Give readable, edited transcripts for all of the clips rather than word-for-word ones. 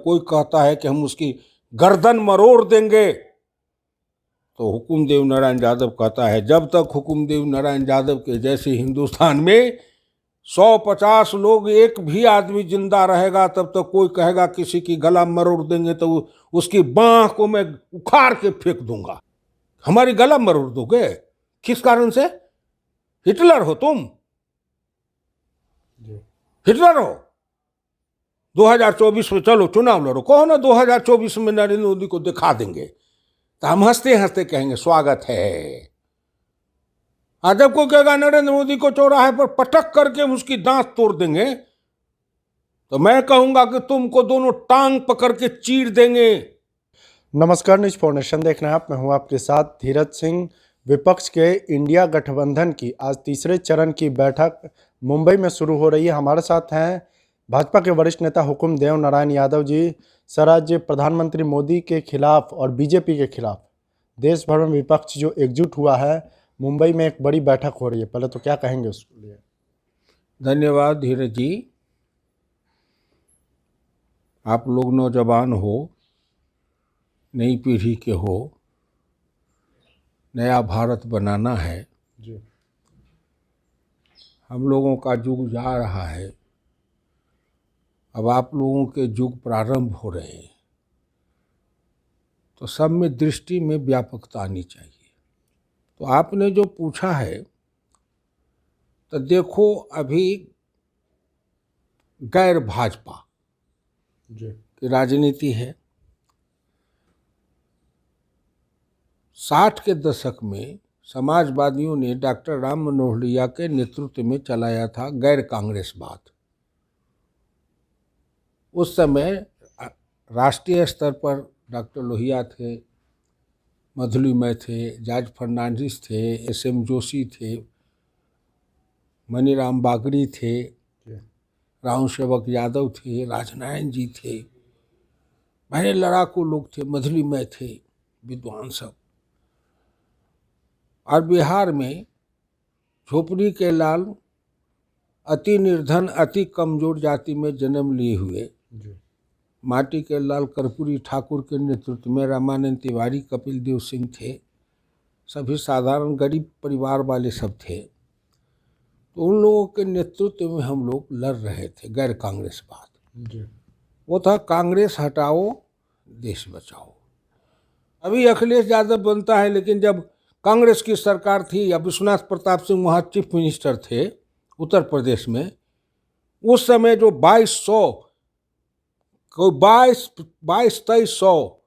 कोई कहता है कि हम उसकी गर्दन मरोड़ देंगे, तो हुकुमदेव नारायण यादव कहता है जब तक हुकुमदेव नारायण यादव के जैसे हिंदुस्तान में 150 लोग, एक भी आदमी जिंदा रहेगा, तब तक कोई कहेगा किसी की गला मरोड़ देंगे तो उसकी बांह को मैं उखाड़ के फेंक दूंगा। हमारी गला मरोड़ दोगे? किस कारण से? हिटलर हो तुम? हिटलर हो? 2024 में चलो चुनाव लड़ो, कहो ना 2024 में नरेंद्र मोदी को दिखा देंगे, तो हम हंसते हंसते कहेंगे स्वागत है। जब को कहेगा नरेंद्र मोदी को चौराहे पर पटक करके उसकी दांत तोड़ देंगे, तो मैं कहूंगा कि तुमको दोनों टांग पकड़ के चीर देंगे। नमस्कार, न्यूज फॉर नेशन देख रहे हैं आप। मैं हूं आपके साथ धीरज सिंह। विपक्ष के इंडिया गठबंधन की आज तीसरे चरण की बैठक मुंबई में शुरू हो रही है। हमारे साथ हैं भाजपा के वरिष्ठ नेता हुकुमदेव नारायण यादव जी। सर, आज प्रधानमंत्री मोदी के खिलाफ और बीजेपी के खिलाफ देश भर में विपक्ष जो एकजुट हुआ है, मुंबई में एक बड़ी बैठक हो रही है, पहले तो क्या कहेंगे उसके लिए? धन्यवाद धीरज जी। आप लोग नौजवान हो, नई पीढ़ी के हो, नया भारत बनाना है जी। हम लोगों का युग जा रहा है, अब आप लोगों के युग प्रारंभ हो रहे हैं, तो सब में दृष्टि में व्यापकता आनी चाहिए। तो आपने जो पूछा है, तो देखो अभी गैर भाजपा की राजनीति है। 60 के दशक में समाजवादियों ने डॉक्टर राम मनोहर लोहिया के नेतृत्व में चलाया था गैर कांग्रेसवाद। उस समय राष्ट्रीय स्तर पर डॉक्टर लोहिया थे, मधुलिमय थे, जॉर्ज फर्नांडिस थे, एस.एम. जोशी थे, मनीराम बागड़ी थे, राम सेवक यादव थे, राजनारायण जी थे, बड़े लड़ाकू लोग थे, मधुलिमय थे, विद्वान सब। और बिहार में झोपड़ी के लाल, अति निर्धन, अति कमजोर जाति में जन्म लिए हुए माटी के लाल कर्पूरी ठाकुर के नेतृत्व में रामानंद तिवारी, कपिल देव सिंह थे, सभी साधारण गरीब परिवार वाले सब थे। तो उन लोगों के नेतृत्व में हम लोग लड़ रहे थे गैर कांग्रेसवाद। वो था कांग्रेस हटाओ देश बचाओ। अभी अखिलेश यादव बनता है, लेकिन जब कांग्रेस की सरकार थी, या विश्वनाथ प्रताप सिंह वहाँ चीफ मिनिस्टर थे उत्तर प्रदेश में, उस समय जो 2200-2300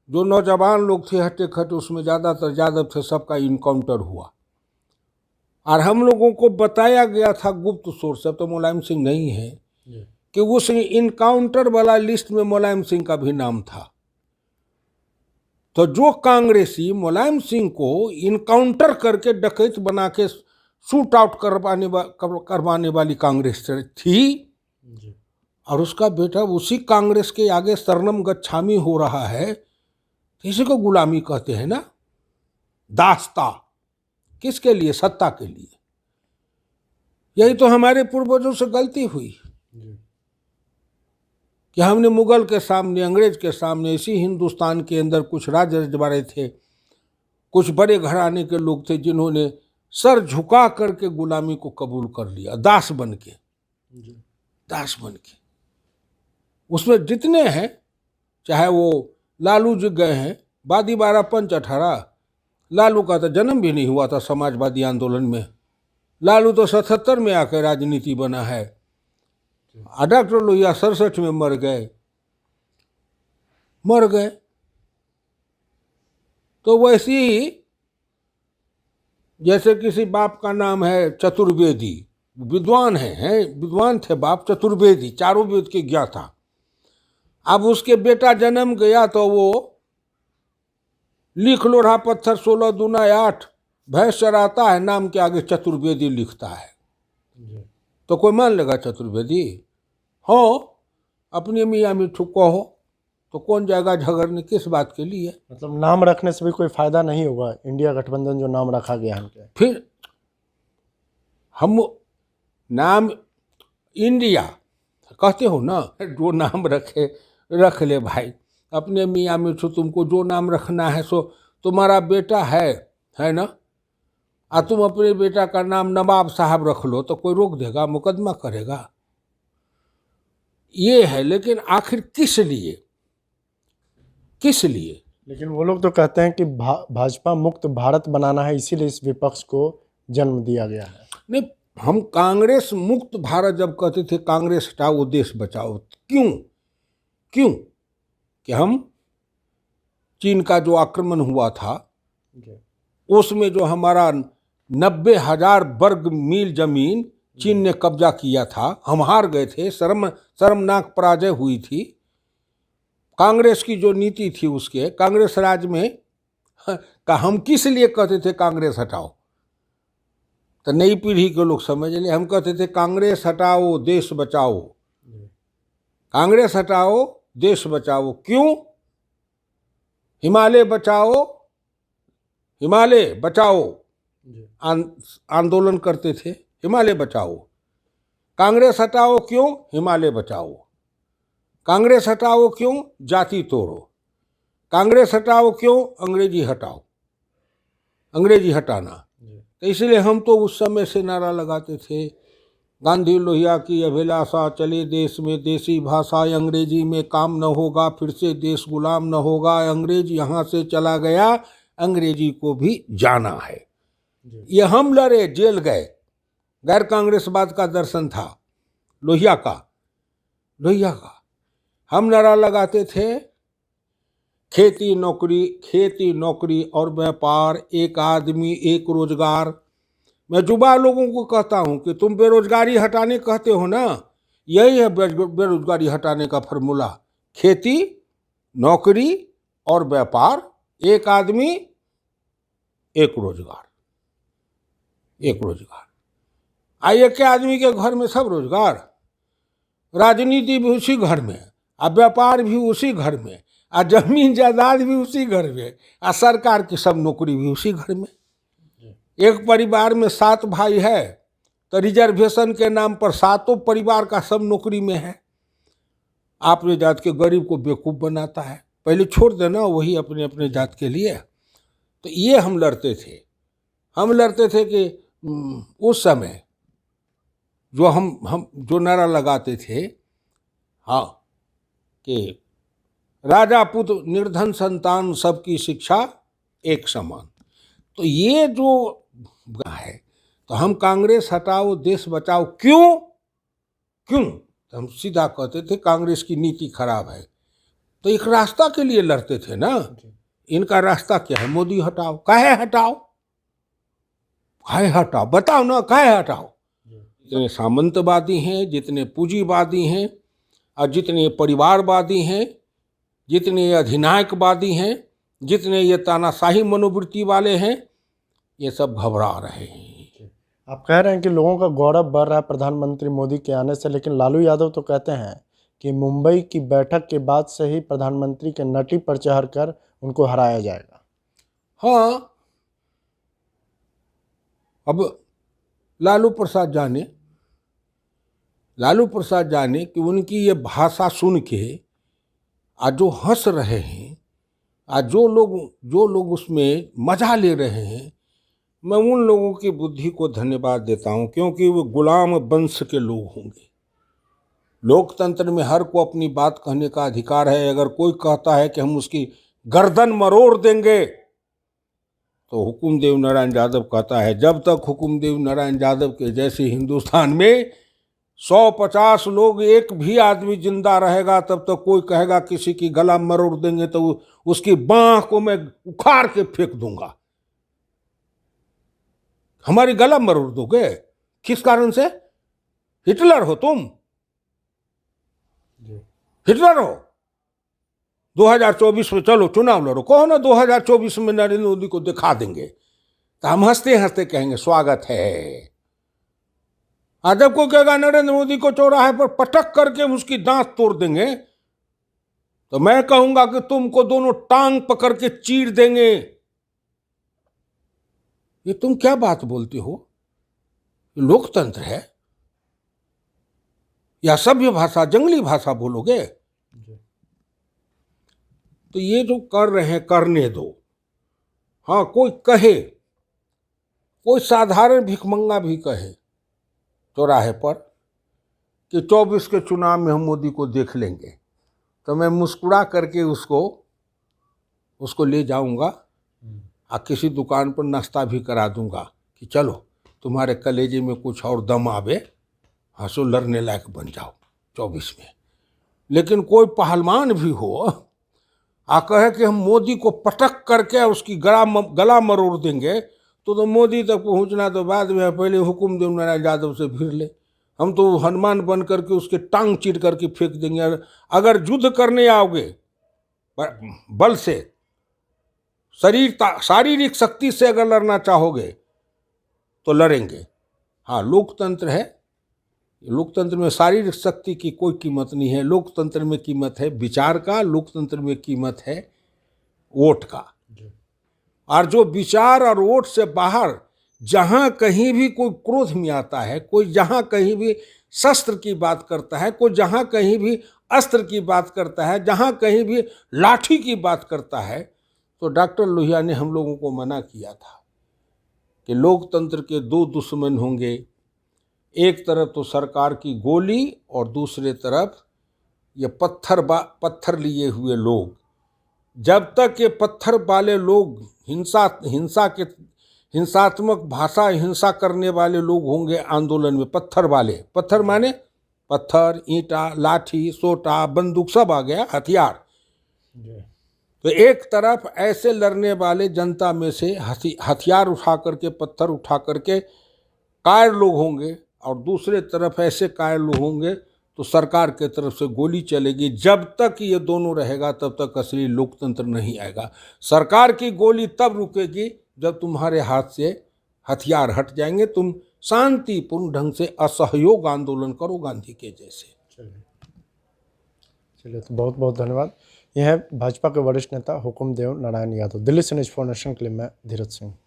जो नौजवान लोग थे हटे खटे, उसमें ज़्यादातर यादव थे, सबका इनकाउंटर हुआ। और हम लोगों को बताया गया था गुप्त सोर्स से, तो मुलायम सिंह नहीं है, कि उस इनकाउंटर वाला लिस्ट में मुलायम सिंह का भी नाम था। तो जो कांग्रेसी मुलायम सिंह को इनकाउंटर करके डकैत बना के शूट आउट करवाने वाली कांग्रेस थी, और उसका बेटा उसी कांग्रेस के आगे शरणम गच्छामी हो रहा है, तो इसी को गुलामी कहते हैं ना। दास्ता किसके लिए? सत्ता के लिए। यही तो हमारे पूर्वजों से गलती हुई कि हमने मुगल के सामने, अंग्रेज के सामने, इसी हिंदुस्तान के अंदर कुछ राज रजवाड़े थे, कुछ बड़े घराने के लोग थे, जिन्होंने सर झुका करके गुलामी को कबूल कर लिया, दास बन के। दास बन के उसमें जितने हैं, चाहे वो लालू जी गए हैं, वादी 12 पंच 18, लालू का तो जन्म भी नहीं हुआ था समाजवादी आंदोलन में। लालू तो 77 में आकर राजनीति बना है। डॉक्टर लोहिया 67 में मर गए। तो वैसे ही जैसे किसी बाप का नाम है चतुर्वेदी, विद्वान हैं, विद्वान थे बाप चतुर्वेदी, चारों वेद के ज्ञाता। अब उसके बेटा जन्म गया तो वो लिख लोढ़ा पत्थर 16 दूना 8, भैंस चराता है, नाम के आगे चतुर्वेदी लिखता है। तो कोई मान लेगा चतुर्वेदी हो? अपनी मियाँ मिठू कहो तो कौन जाएगा झगड़ने? किस बात के लिए? मतलब नाम रखने से भी कोई फायदा नहीं होगा। इंडिया गठबंधन जो नाम रखा गया है, फिर हम नाम इंडिया कहते हो ना, जो नाम रखे रख ले भाई, अपने मियाँ मिठू तुमको जो नाम रखना है सो, तुम्हारा बेटा है ना, और तुम अपने बेटा का नाम नवाब साहब रख लो तो कोई रोक देगा, मुकदमा करेगा? ये है, लेकिन आखिर किस लिए, किस लिए? लेकिन वो लोग तो कहते हैं कि भाजपा मुक्त भारत बनाना है, इसीलिए इस विपक्ष को जन्म दिया गया है। नहीं, हम कांग्रेस मुक्त भारत जब कहते थे, कांग्रेस हटाओ देश बचाओ, क्यों क्यों? कि हम चीन का जो आक्रमण हुआ था उसमें जो हमारा 90,000 वर्ग मील जमीन चीन ने कब्जा किया था, हम हार गए थे, शर्मनाक पराजय हुई थी। कांग्रेस की जो नीति थी उसके, कांग्रेस राज में का हम किस लिए कहते थे कांग्रेस हटाओ? तो नई पीढ़ी के लोग समझ ले, हम कहते थे कांग्रेस हटाओ देश बचाओ, कांग्रेस हटाओ देश बचाओ। क्यों? हिमालय बचाओ, हिमालय बचाओ आंदोलन करते थे, हिमालय बचाओ। कांग्रेस हटाओ क्यों? हिमालय बचाओ। कांग्रेस हटाओ क्यों? जाति तोड़ो। कांग्रेस हटाओ क्यों? अंग्रेजी हटाओ, अंग्रेजी हटाना। तो इसलिए हम तो उस समय से नारा लगाते थे, गांधी लोहिया की अभिलाषा, चले देश में देसी भाषा, अंग्रेजी में काम न होगा, फिर से देश गुलाम न होगा, अंग्रेज यहाँ से चला गया, अंग्रेजी को भी जाना है। ये हम लड़े, जेल गए, गैर कांग्रेसवाद का दर्शन था लोहिया का, लोहिया का। हम नारा लगाते थे, खेती नौकरी और व्यापार, एक आदमी एक रोजगार। मैं युवा लोगों को कहता हूं कि तुम बेरोजगारी हटाने कहते हो ना, यही है बेरोजगारी हटाने का फॉर्मूला, खेती नौकरी और व्यापार, एक आदमी एक रोजगार, एक रोजगार। आइए, क्या आदमी के घर में सब रोजगार, राजनीति भी उसी घर में, और व्यापार भी उसी घर में, और जमीन जायदाद भी उसी घर में, और सरकार की सब नौकरी भी उसी घर में। एक परिवार में 7 भाई है तो रिजर्वेशन के नाम पर 7 परिवार का सब नौकरी में है। आपने जात के गरीब को बेवकूफ़ बनाता है, पहले छोड़ देना वही अपने अपने जात के लिए। तो ये हम लड़ते थे, हम लड़ते थे कि उस समय जो हम जो नारा लगाते थे, हाँ, कि राजा पुत्र निर्धन संतान सबकी शिक्षा एक समान। तो ये जो है, तो हम कांग्रेस हटाओ देश बचाओ क्यों? क्यों? तो हम सीधा कहते थे कांग्रेस की नीति खराब है। तो एक रास्ता के लिए लड़ते थे ना। इनका रास्ता क्या है? मोदी हटाओ। काहे हटाओ? काहे हटाओ? बताओ ना, काहे हटाओ? जितने सामंतवादी हैं, जितने पूंजीवादी हैं, और जितने परिवारवादी हैं, जितने अधिनायकवादी हैं, जितने ये तानाशाही मनोवृत्ति वाले हैं, ये सब घबरा रहे हैं। आप कह रहे हैं कि लोगों का गौरव बढ़ रहा है प्रधानमंत्री मोदी के आने से, लेकिन लालू यादव तो कहते हैं कि मुंबई की बैठक के बाद से ही प्रधानमंत्री के नटी पर चढ़कर उनको हराया जाएगा। हाँ, अब लालू प्रसाद जाने कि उनकी ये भाषा सुन के आज जो हंस रहे हैं, आज जो लोग उसमें मजा ले रहे हैं, मैं उन लोगों की बुद्धि को धन्यवाद देता हूं, क्योंकि वो गुलाम वंश के लोग होंगे। लोकतंत्र में हर को अपनी बात कहने का अधिकार है। अगर कोई कहता है कि हम उसकी गर्दन मरोड़ देंगे, तो हुकुमदेव नारायण यादव कहता है, जब तक हुकुमदेव नारायण यादव के जैसे हिंदुस्तान में 150 लोग, एक भी आदमी जिंदा रहेगा, तब तक कोई कहेगा किसी की गला मरोड़ देंगे तो उसकी बांह को मैं उखाड़ के फेंक दूंगा। हमारी गला मरोड़ दोगे? किस कारण से? हिटलर हो तुम, हिटलर हो। 2024 में चलो चुनाव लड़ो, कहो ना 2024 में नरेंद्र मोदी को दिखा देंगे, तो हम हंसते हंसते कहेंगे स्वागत है। आज जब कोई कहेगा नरेंद्र मोदी को चौराहे पर पटक करके उसकी दांत तोड़ देंगे, तो मैं कहूंगा कि तुमको दोनों टांग पकड़ के चीर देंगे। ये तुम क्या बात बोलते हो? लोकतंत्र है या सभ्य भाषा, जंगली भाषा बोलोगे? तो ये जो कर रहे हैं करने दो। हाँ, कोई कहे, कोई साधारण भिखमंगा भी कहे चौराहे पर कि 24 के चुनाव में हम मोदी को देख लेंगे, तो मैं मुस्कुरा करके उसको ले जाऊंगा और किसी दुकान पर नाश्ता भी करा दूंगा कि चलो तुम्हारे कलेजे में कुछ और दम आवे, हंसो, लड़ने लायक बन जाओ 24 में। लेकिन कोई पहलवान भी हो आ कहे कि हम मोदी को पटक करके उसकी गला मरोड़ देंगे, तो मोदी तक पहुंचना तो बाद में, पहले हुकुम देव नारायण यादव से भिड़ ले। हम तो हनुमान बन करके उसके टांग चीर करके फेंक देंगे। अगर युद्ध करने आओगे बल से, शारीरिक शक्ति से अगर लड़ना चाहोगे तो लड़ेंगे। हाँ, लोकतंत्र है, लोकतंत्र में शारीरिक शक्ति की कोई कीमत नहीं है। लोकतंत्र में कीमत है विचार का, लोकतंत्र में कीमत है वोट का। और जो विचार और वोट से बाहर जहां कहीं भी कोई क्रोध में आता है, कोई जहां कहीं भी शस्त्र की बात करता है, कोई जहां कहीं भी अस्त्र की बात करता है, जहां कहीं भी लाठी की बात करता है, तो डॉक्टर लोहिया ने हम लोगों को मना किया था कि लोकतंत्र के दो दुश्मन होंगे, एक तरफ तो सरकार की गोली और दूसरे तरफ ये पत्थर लिए हुए लोग। जब तक ये पत्थर वाले लोग हिंसात्मक भाषा हिंसा करने वाले लोग होंगे आंदोलन में, पत्थर माने पत्थर, ईंटा, लाठी, सोटा, बंदूक सब आ गया, हथियार। तो एक तरफ ऐसे लड़ने वाले जनता में से हथियार उठा करके, पत्थर उठा करके कायर लोग होंगे, और दूसरे तरफ ऐसे कायर लोग होंगे तो सरकार के तरफ से गोली चलेगी। जब तक ये दोनों रहेगा तब तक असली लोकतंत्र नहीं आएगा। सरकार की गोली तब रुकेगी जब तुम्हारे हाथ से हथियार हट जाएंगे, तुम शांतिपूर्ण ढंग से असहयोग आंदोलन करो गांधी के जैसे। चलिए, तो बहुत बहुत धन्यवाद। यह है भाजपा के वरिष्ठ नेता हुकुमदेव नारायण यादव। दिल्ली से न्यूज़ फॉर नेशन के लिए मैं धीरज सिंह।